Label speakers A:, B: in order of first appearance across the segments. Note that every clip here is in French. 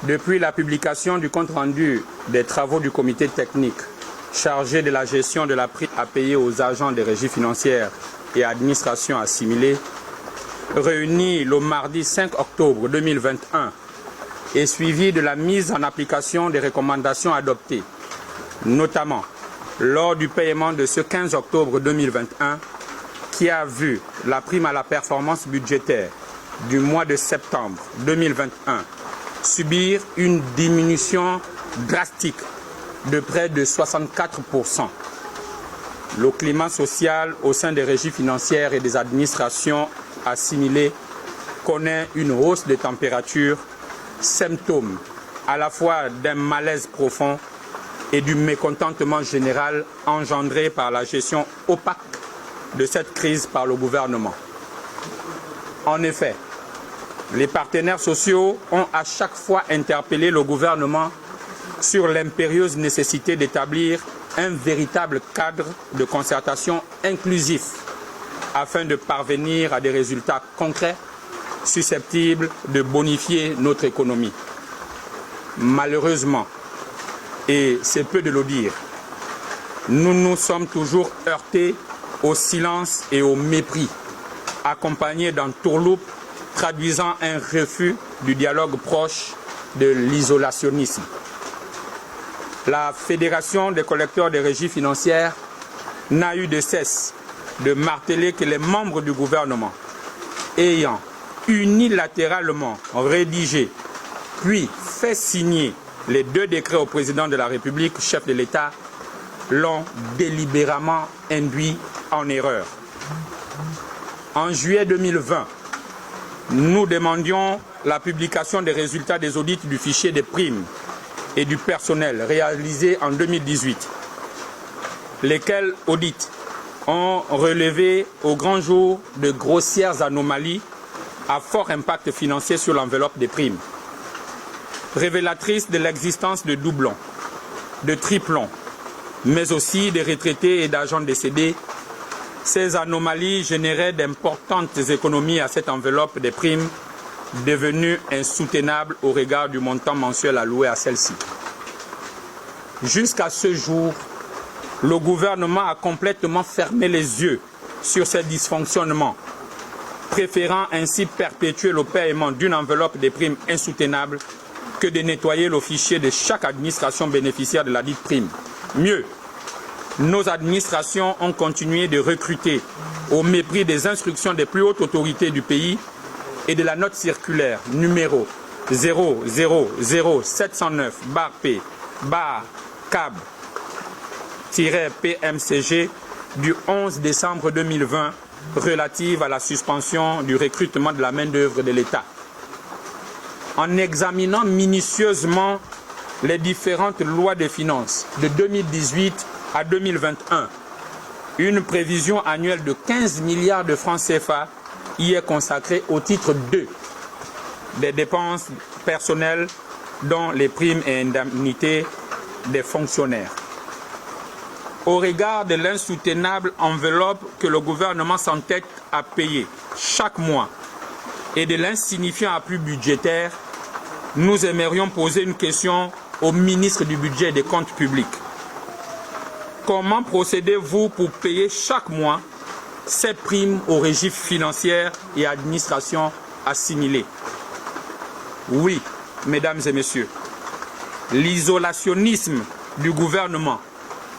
A: Depuis la publication du compte-rendu des travaux du comité technique chargé de la gestion de la prime à payer aux agents des régies financières et administrations assimilées, réunis le mardi 5 octobre 2021 et suivi de la mise en application des recommandations adoptées, notamment lors du paiement de ce 15 octobre 2021 qui a vu la prime à la performance budgétaire du mois de septembre 2021 subir une diminution drastique de près de 64%. Le climat social au sein des régies financières et des administrations assimilées connaît une hausse de température, symptôme à la fois d'un malaise profond et du mécontentement général engendré par la gestion opaque de cette crise par le gouvernement. En effet, les partenaires sociaux ont à chaque fois interpellé le gouvernement sur l'impérieuse nécessité d'établir un véritable cadre de concertation inclusif afin de parvenir à des résultats concrets susceptibles de bonifier notre économie. Malheureusement, et c'est peu de le dire, nous nous sommes toujours heurtés au silence et au mépris, accompagnés d'un tourloupe traduisant un refus du dialogue proche de l'isolationnisme. La Fédération des collecteurs des régies financières n'a eu de cesse de marteler que les membres du gouvernement ayant unilatéralement rédigé puis fait signer les 2 décrets au président de la République, chef de l'État, l'ont délibérément induit en erreur. En juillet 2020, nous demandions la publication des résultats des audits du fichier des primes et du personnel réalisés en 2018, lesquels audits ont relevé au grand jour de grossières anomalies à fort impact financier sur l'enveloppe des primes, révélatrices de l'existence de doublons, de triplons, mais aussi des retraités et d'agents décédés. Ces anomalies généraient d'importantes économies à cette enveloppe des primes, devenue insoutenable au regard du montant mensuel alloué à celle-ci. Jusqu'à ce jour, le gouvernement a complètement fermé les yeux sur ces dysfonctionnements, préférant ainsi perpétuer le paiement d'une enveloppe des primes insoutenable que de nettoyer le fichier de chaque administration bénéficiaire de la dite prime. Mieux, nos administrations ont continué de recruter au mépris des instructions des plus hautes autorités du pays et de la note circulaire numéro 000-709-PAB-CAB-PMCG du 11 décembre 2020 relative à la suspension du recrutement de la main-d'œuvre de l'État. En examinant minutieusement les différentes lois de finances de 2018 à 2021, une prévision annuelle de 15 milliards de francs CFA y est consacrée au titre 2 des dépenses personnelles dont les primes et indemnités des fonctionnaires. Au regard de l'insoutenable enveloppe que le gouvernement s'entête à payer chaque mois et de l'insignifiant appui budgétaire, nous aimerions poser une question au ministre du Budget et des Comptes publics. Comment procédez-vous pour payer chaque mois ces primes aux régies financières et administrations assimilées? Oui, mesdames et messieurs, l'isolationnisme du gouvernement,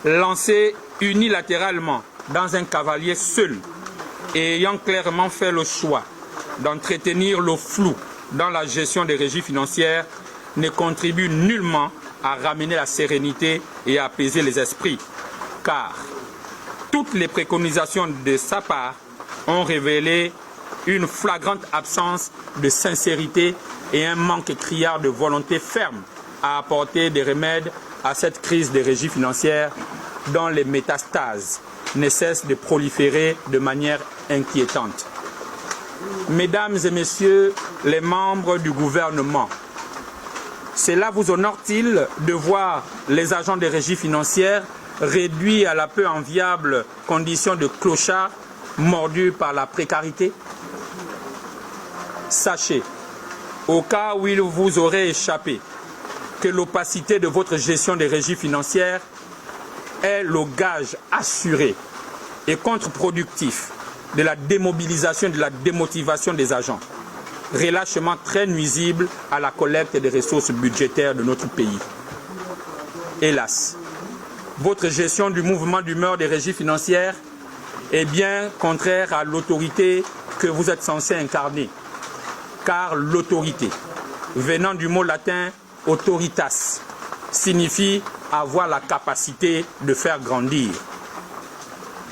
A: lancé unilatéralement dans un cavalier seul et ayant clairement fait le choix d'entretenir le flou dans la gestion des régies financières, ne contribue nullement à ramener la sérénité et à apaiser les esprits, car toutes les préconisations de sa part ont révélé une flagrante absence de sincérité et un manque criard de volonté ferme à apporter des remèdes à cette crise des régies financières dont les métastases ne cessent de proliférer de manière inquiétante. Mesdames et messieurs les membres du gouvernement, cela vous honore-t-il de voir les agents des régies financières réduits à la peu enviable condition de clochards mordus par la précarité? Sachez, au cas où il vous aurait échappé, que l'opacité de votre gestion des régies financières est le gage assuré et contre-productif de la démobilisation et de la démotivation des agents. Relâchement très nuisible à la collecte des ressources budgétaires de notre pays. Hélas, votre gestion du mouvement d'humeur des régies financières est bien contraire à l'autorité que vous êtes censé incarner. Car l'autorité, venant du mot latin autoritas, signifie avoir la capacité de faire grandir.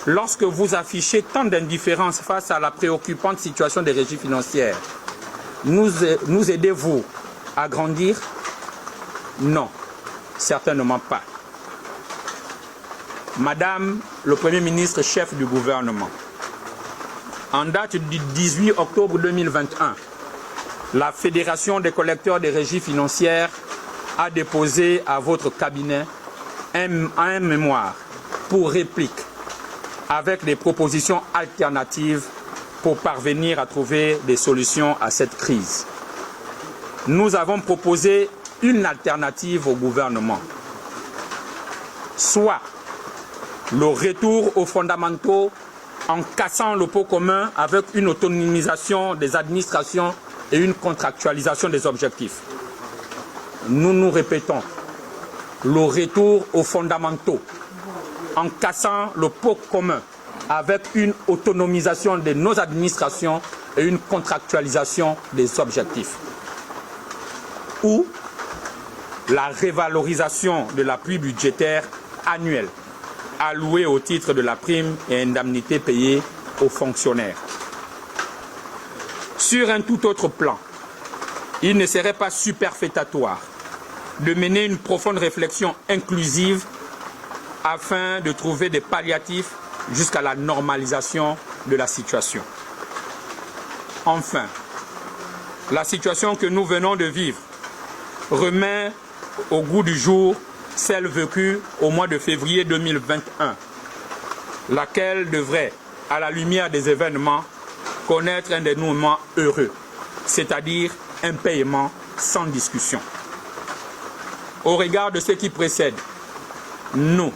A: Lorsque vous affichez tant d'indifférence face à la préoccupante situation des régies financières, nous aidez-vous à grandir? Non, certainement pas. Madame le Premier ministre, chef du gouvernement, en date du 18 octobre 2021, la Fédération des collecteurs des régies financières a déposé à votre cabinet un mémoire pour réplique avec des propositions alternatives pour parvenir à trouver des solutions à cette crise. Nous avons proposé une alternative au gouvernement, soit le retour aux fondamentaux en cassant le pot commun avec une autonomisation des administrations et une contractualisation des objectifs. Nous nous répétons, le retour aux fondamentaux en cassant le pot commun avec une autonomisation de nos administrations et une contractualisation des objectifs. Ou la révalorisation de l'appui budgétaire annuel alloué au titre de la prime et indemnité payée aux fonctionnaires. Sur un tout autre plan, il ne serait pas superfétatoire de mener une profonde réflexion inclusive afin de trouver des palliatifs jusqu'à la normalisation de la situation. Enfin, la situation que nous venons de vivre remet au goût du jour celle vécue au mois de février 2021, laquelle devrait, à la lumière des événements, connaître un dénouement heureux, c'est-à-dire un paiement sans discussion. Au regard de ce qui précède, nous,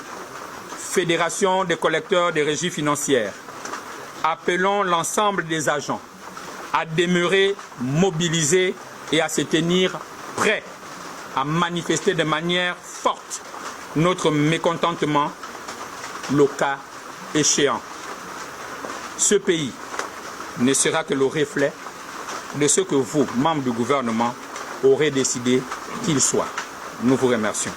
A: Fédération des collecteurs des régies financières, appelons l'ensemble des agents à demeurer mobilisés et à se tenir prêts à manifester de manière forte notre mécontentement, le cas échéant. Ce pays ne sera que le reflet de ce que vous, membres du gouvernement, aurez décidé qu'il soit. Nous vous remercions.